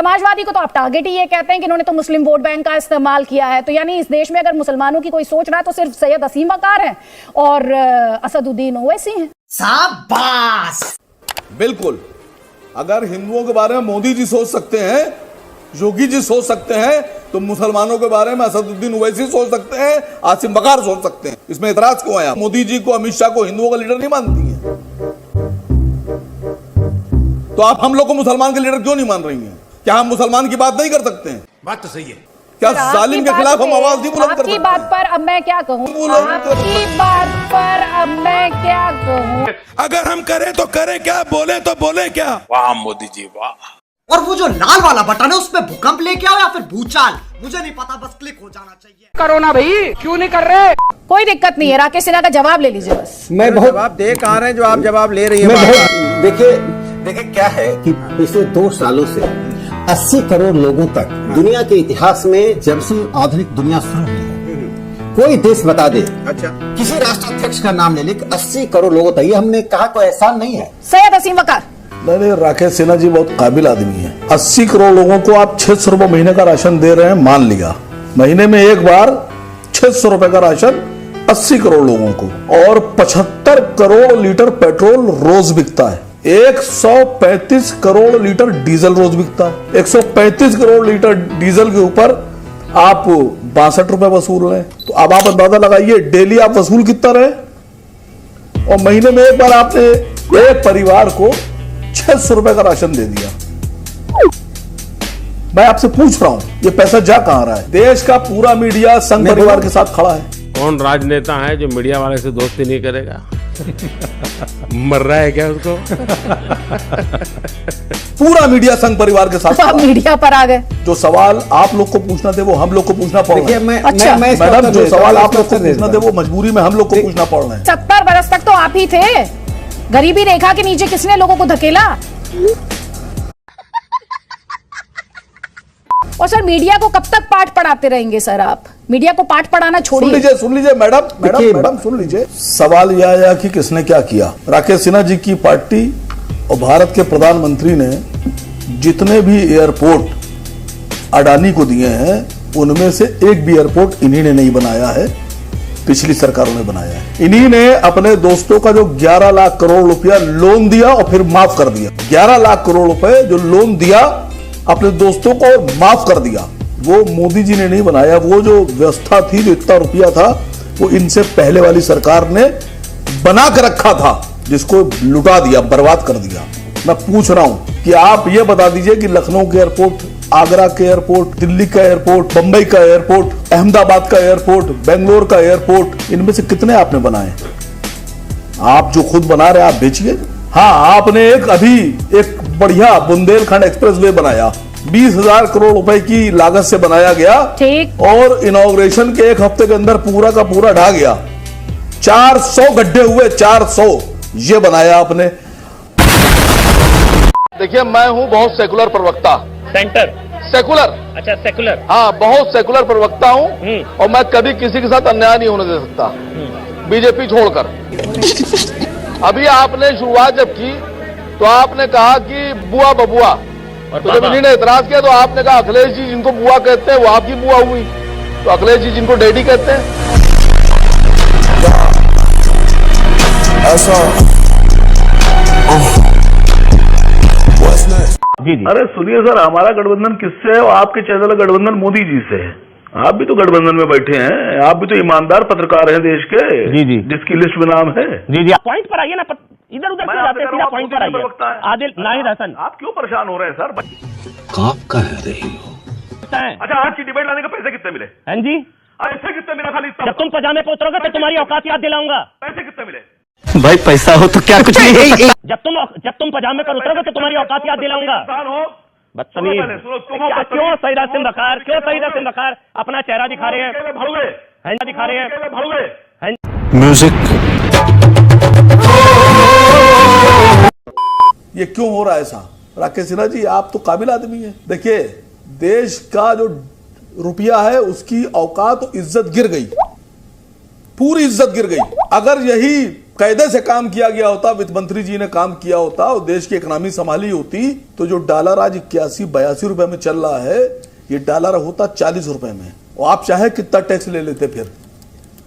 समाजवादी को तो आप टारगेट ही ये कहते हैं कि इन्होंने तो मुस्लिम वोट बैंक का इस्तेमाल किया है। तो यानी इस देश में अगर मुसलमानों की कोई सोच रहा है तो सिर्फ सैयद असीम वकार है और असदुद्दीन ओवैसी हैं। शाबाश। बिल्कुल, अगर हिंदुओं के बारे में मोदी जी सोच सकते हैं, योगी जी सोच सकते हैं, तो मुसलमानों के बारे में असदुद्दीन ओवैसी सोच सकते हैं, आसिम बकार सोच सकते हैं। इसमें इतराज क्यों है? मोदी जी को, अमित शाह को हिंदुओं का लीडर नहीं मानती हैं, तो आप हम लोग को मुसलमान के लीडर क्यों नहीं मान रही हैं? क्या हम मुसलमान की बात नहीं कर सकते हैं? बात तो सही है। क्या जालिम के खिलाफ हम आवाज नहीं बुलंद कर सकते? आपकी बात पर अब मैं क्या कहूं? आपकी बात पर अब मैं क्या कहूं? अगर हम करें तो करें क्या, बोले तो बोले क्या? वाह मोदी जी वाह। और वो जो लाल वाला बटन है उस पे भूकंप लेके आओ या फिर भूचाल, मुझे नहीं पता, बस क्लिक हो जाना चाहिए। करो ना भाई, क्यों नहीं कर रहे? कोई दिक्कत नहीं है, राकेश सिन्हा का जवाब ले लीजिए बस। मैं बहुत जवाब दे कहाँ रहे हैं जो आप जवाब ले रही मैं है? देखिए क्या है कि पिछले 2 सालों से 80 करोड़ लोगों तक दुनिया के इतिहास में जब से आधुनिक दुनिया शुरू हुई है, कोई देश बता दे, अच्छा, किसी राष्ट्राध्यक्ष का नाम ले ले, 80 करोड़ लोगों तक, ये हमने कहा कोई एहसान नहीं है। सैयद असीम वकार। नहीं, राकेश सिन्हा जी बहुत काबिल आदमी है। 80 करोड़ लोगों को आप 600 रुपए महीने का राशन दे रहे हैं, मान लिया। महीने में एक बार 600 रुपए का राशन 80 करोड़ लोगों को, और 75 करोड़ लीटर पेट्रोल रोज बिकता है। 135 करोड़ लीटर डीजल रोज बिकता है। 135 करोड़ लीटर डीजल के ऊपर आप 62 रुपए वसूल रहे हैं, तो अब आप अंदाजा लगाइए डेली आप वसूल कितना रहे। और महीने में एक बार आपने एक परिवार को 600 रुपए का राशन दे दिया। मैं आपसे पूछ रहा हूं, ये पैसा जा कहां रहा है? देश का पूरा मीडिया संघ परिवार के साथ खड़ा है। कौन राजनेता है जो मीडिया वाले से दोस्ती नहीं करेगा? मर रहा है क्या उसको? पूरा मीडिया संघ परिवार के साथ। आप मीडिया पर आ गए। जो सवाल आप लोग को पूछना थे वो हम लोग को पूछना पड़ रहा है। अच्छा, मैडम, जो सवाल आप लोग को पूछना थे वो मजबूरी में हम लोग को पूछना पड़ रहा है। 70 बरस तक तो आप ही थे। गरीबी रेखा के नीचे किसने लोगों को धकेला? और सर, मीडिया को कब तक पाठ पढ़ाते रहेंगे सर आप? मीडिया को पाठ पढ़ाना छोड़िए। सुन लीजिए मैडम सुन लीजिए। सवाल यह आया कि किसने क्या किया। राकेश सिन्हा जी की पार्टी और भारत के प्रधानमंत्री ने जितने भी एयरपोर्ट अडानी को दिए हैं, उनमें से एक भी एयरपोर्ट इन्हीं ने नहीं बनाया है, पिछली सरकारों ने बनाया है। इन्हीं ने अपने दोस्तों का जो 11 लाख करोड़ रुपया लोन दिया और फिर माफ कर दिया। 11 लाख करोड़ रुपए जो लोन दिया अपने दोस्तों को माफ कर दिया, वो मोदी जी ने नहीं बनाया। वो जो व्यवस्था थी, जो इतना रुपया था, वो इनसे पहले वाली सरकार ने बना कर रखा था, जिसको लुटा दिया, बर्बाद कर दिया। मैं पूछ रहा हूं कि आप ये बता दीजिए कि लखनऊ के एयरपोर्ट, आगरा के एयरपोर्ट, दिल्ली का एयरपोर्ट, बंबई का एयरपोर्ट, अहमदाबाद का एयरपोर्ट, बेंगलोर का एयरपोर्ट, इनमें से कितने आपने बनाए? आप जो खुद बना रहे हैं आप बेचिए। हाँ, आपने एक बढ़िया बुंदेलखंड एक्सप्रेसवे बनाया, 20,000 करोड़ रुपए की लागत से बनाया गया, ठीक, और इनॉग्रेशन के एक हफ्ते के अंदर पूरा का पूरा ढा गया। 400 गड्ढे हुए, 400। ये बनाया आपने। देखिए, मैं हूं बहुत सेकुलर प्रवक्ता। सेकुलर। अच्छा, सेकुलर। हाँ, बहुत सेकुलर प्रवक्ता हूं, और मैं कभी किसी के साथ अन्याय नहीं होने दे सकता, बीजेपी छोड़कर। अभी आपने शुरुआत जब की तो आपने कहा कि बुआ बबुआ, तो जब इन्हीं ने एतराज किया तो आपने कहा अखिलेश जी जिनको बुआ कहते हैं वो आपकी बुआ हुई, तो अखिलेश जी जिनको डैडी कहते हैं। ऐसा जी। अरे सुनिए सर, हमारा गठबंधन किससे है? और आपके चैनल का गठबंधन मोदी जी से है। आप भी तो गठबंधन में बैठे हैं, आप भी तो ईमानदार पत्रकार हैं देश के। जी, जिसकी लिस्ट में नाम है। जी, पॉइंट पर आइए ना, इधर उधर क्यों जाते हैं? पॉइंट पर आइए। आदिल नाहिद हसन, आप क्यों परेशान हो रहे हैं सर? आप कह रही हो? अच्छा, आज की डिबेट लाने के पैसे कितने मिले? हाँ जी, पैसे कितने मिला? खाली जब तुम पजामे पे उतरोगे तो तुम्हारी औकात याद दिलाऊंगा। पैसे कितने मिले? भाई पैसा हो तो क्या कुछ नहीं। जब तुम पजामे पर उतरोगे तो तुम्हारी औकात याद दिलाऊंगा। बदतमीज। क्यों सईद असीम वकार अपना चेहरा दिखा रहे हैं? म्यूजिक। ये क्यों हो रहा है ऐसा? राकेश सिन्हा जी, आप तो काबिल आदमी हैं। देखिए, देश का जो रुपया है उसकी औकात, इज्जत गिर गई, पूरी इज्जत गिर गई। अगर यही कायदे से काम किया गया होता, वित्त मंत्री जी ने काम किया होता और देश की इकोनॉमी संभाली होती, तो जो डॉलर आज 81-82 रुपए में चल रहा है, ये डॉलर होता 40 रुपए में। और आप चाहे कितना टैक्स ले लेते, फिर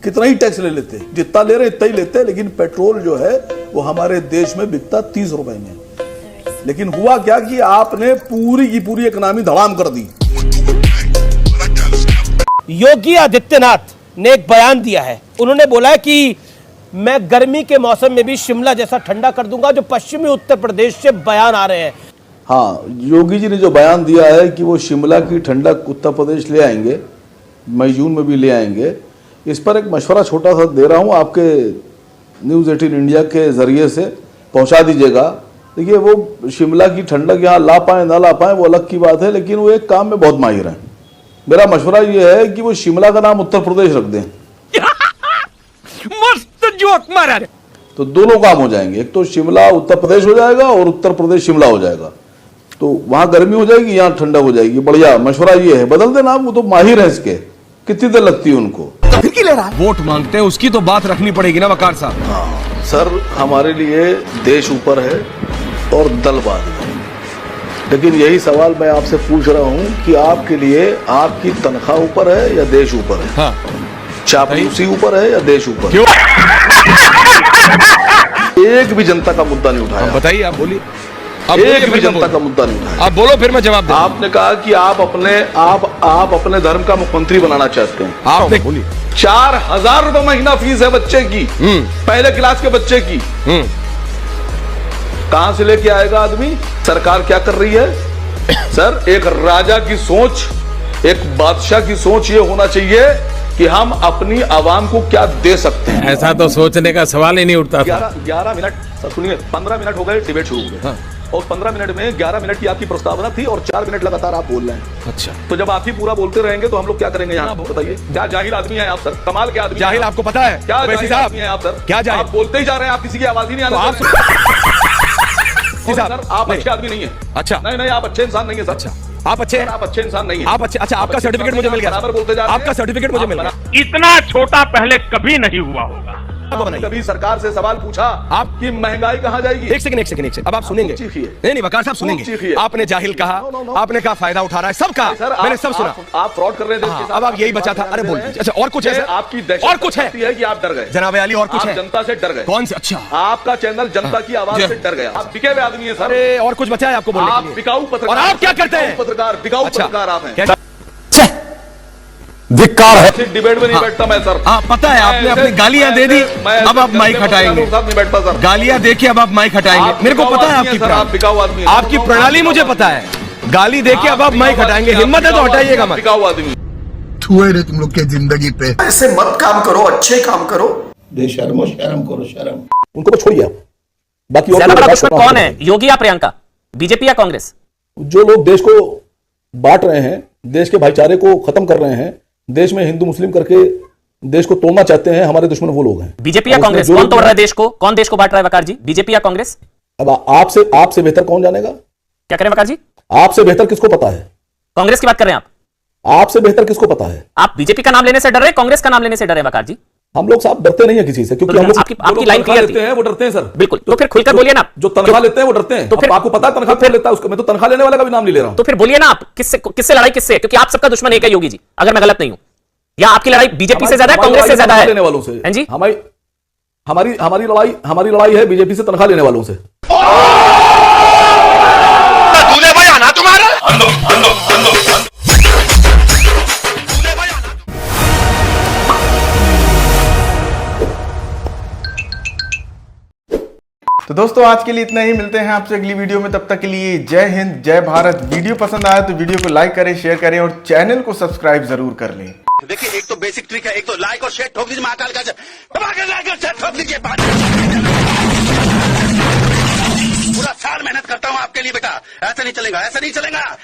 कितना ही टैक्स ले लेते, जितना ले रहे इतना ही लेते, लेकिन पेट्रोल जो है वो हमारे देश में बिकता 30 रुपए में। लेकिन हुआ क्या कि आपने पूरी की पूरी इकोनॉमी धड़ाम कर दी। योगी आदित्यनाथ ने एक बयान दिया है। उन्होंने बोला है कि मैं गर्मी के मौसम में भी शिमला जैसा ठंडा कर दूंगा। जो पश्चिमी उत्तर प्रदेश से बयान आ रहे हैं, हाँ, योगी जी ने जो बयान दिया है कि वो शिमला की ठंडक उत्तर प्रदेश ले आएंगे, मई जून में भी ले आएंगे, इस पर एक मशवरा छोटा सा दे रहा हूं, आपके न्यूज़ 18 इंडिया के जरिए से पहुंचा दीजिएगा। देखिए, वो शिमला की ठंडक यहाँ ला पाए ना ला पाए वो अलग की बात है, लेकिन वो एक काम में बहुत माहिर हैं। मेरा मशवरा ये है कि वो शिमला का नाम उत्तर प्रदेश रख दें। मस्त जोक मारा। तो दोनों काम हो जाएंगे, एक तो शिमला उत्तर प्रदेश हो जाएगा और उत्तर प्रदेश शिमला हो जाएगा। तो वहां गर्मी हो जाएगी, यहाँ ठंडक हो जाएगी। बढ़िया मशवरा ये है, बदल देना। वो तो माहिर है इसके, कितनी देर लगती है उनको। वोट मांगते हैं, उसकी तो बात रखनी पड़ेगी ना वकार साहब। सर, हमारे लिए देश ऊपर है और दल बाद में। लेकिन यही सवाल मैं आपसे पूछ रहा हूं कि आपके लिए आपकी तनख्वाह ऊपर है या देश ऊपर है? हाँ। चापलूसी ऊपर है या देश ऊपर है? एक भी जनता का मुद्दा नहीं उठाया। बताइए, आप बोलिए। एक भी जनता का मुद्दा नहीं उठाया। आप बोलो, फिर मैं जवाब दूं। आपने कहा कि आप अपने धर्म का मुख्यमंत्री बनाना चाहते हैं। आपने बोलिए 4000 रुपए महीना फीस है बच्चे की, पहले क्लास के बच्चे की। कहां से लेके आएगा आदमी? सरकार क्या कर रही है? सर, एक राजा की सोच, एक बादशाह की सोच ये होना चाहिए कि हम अपनी आवाम को क्या दे सकते हैं। ऐसा तो सोचने का सवाल ही नहीं उठता था। 11 मिनट सुनिए, 15 मिनट हो गए, डिबेट शुरू हो गई। हाँ। और 15 मिनट में 11 मिनट की आपकी प्रस्तावना थी और 4 मिनट लगातार आप बोल रहे हैं। अच्छा, तो जब आप ही पूरा बोलते रहेंगे तो हम लोग क्या करेंगे यहाँ? बताइए, क्या जाहिल आदमी है आप सर? कमाल के आदमी। जाहिल आपको पता है? क्या वैसी जाहिल आदमी है आप सर? क्या जाहिल? आप बोलते ही जा रहे हैं, आप किसी की आवाज ही नहीं आने दे रहे हैं। आप अच्छे आदमी नहीं है। अच्छा, नहीं, आप अच्छे इंसान नहीं है सर। अच्छा, आप अच्छे इंसान नहीं है। आप अच्छे। अच्छा, आपका सर्टिफिकेट मुझे मिल गया। बराबर बोलते जा रहे हैं। आपका सर्टिफिकेट मुझे मिल गया। इतना छोटा पहले कभी नहीं हुआ होगा। कभी सरकार से सवाल पूछा आपकी महंगाई कहां जाएगी? एक सेकंड। अब आप सुनेंगे। नहीं, वकार साहब सुनेंगे। आपने जाहिल कहा, आपने कहा फायदा उठा रहा है, सब कहा, मैंने सब सुना। आप फ्रॉड कर रहे थे। अब आप यही बचा था। अरे बोल दीजिए। अच्छा, और कुछ है? आपकी और कुछ है कि आप डर गए जनाब अली? और कुछ है? जनता से डर गए। कौन से? अच्छा, आपका चैनल जनता की आवाज से डर गया। आप बिके हुए आदमी है सर। अरे और कुछ बचा है आपको बोलने के लिए? आप बिकाऊ पत्रकार। और आप क्या करते हैं? पत्रकार, बिकाऊ पत्रकार आप हैं। धिक्कार है। डिबेट में नहीं बैठता मैं सर। पता है, आपने अपनी गालियां दे दी, अब आप माइक हटाएंगे। नहीं बैठता सर। गालियां देखिए, अब आप माइक हटाएंगे। मेरे को पता है आपकी प्रणाली मुझे पता है। गाली देके अब आप माइक हटाएंगे। हिम्मत है तो हटाइएगा मत। बिकाऊ आदमी छुए तुम लोग के जिंदगी पे। ऐसे मत काम करो, अच्छे काम करो। बेशर्मो शर्म करो, शर्म। उनको तो छोड़िए। बाकी कौन है, योगी या प्रियंका, बीजेपी या कांग्रेस? जो लोग देश को बांट रहे हैं, देश के भाईचारे को खत्म कर रहे हैं, देश में हिंदू मुस्लिम करके देश को तोड़ना चाहते हैं, हमारे दुश्मन वो लोग हैं। बीजेपी या कांग्रेस? कौन तोड़ रहा है देश को? कौन देश को बांट रहा है वकार जी, बीजेपी या कांग्रेस? अब आपसे बेहतर कौन जानेगा? क्या करें वकार जी? आपसे बेहतर किसको पता है? कांग्रेस की बात कर रहे हैं आप? आपसे बेहतर किसको पता है? आप बीजेपी का नाम लेने से डर रहे, कांग्रेस का नाम लेने से डर रहे वकार जी? हम लोग साहब डरते नहीं है किसी से, क्योंकि हम लोग आपकी लाइन क्लियर थी। वो डरते हैं सर। बिल्कुल, तो फिर खुलकर बोलिए ना। जो तनख्वाह लेते हैं वो डरते हैं। तो फिर आपको पता है तनख्वाह कौन लेता है उसको? मैं तो तनख्वाह लेने वाला का भी नाम नहीं ले रहा हूं। तो फिर बोलिए ना आप, किससे लड़ाई, किससे? क्योंकि आप सबका दुश्मन एक है योगी जी, अगर मैं गलत नहीं हूं। या आपकी लड़ाई बीजेपी से ज्यादा है, कांग्रेस से ज्यादा है? लेने वालों से। हैं जी? हमारी लड़ाई है बीजेपी से तनख्वाह लेने वालों से। तूने भाई आना तुम्हारा। तो दोस्तों, आज के लिए इतना ही। मिलते हैं आपसे अगली वीडियो में। तब तक के लिए जय हिंद, जय भारत। वीडियो पसंद आया तो वीडियो को लाइक करें, शेयर करें और चैनल को सब्सक्राइब जरूर कर लें। देखिए, एक तो बेसिक ट्रिक है, एक तो लाइक और शेयर ठोक दीजिए, महाकाल का लाइक और शेयर ठोक दीजिए। पूरा साल मेहनत करता हूं आपके लिए बेटा, ऐसा नहीं चलेगा, ऐसा नहीं चलेगा।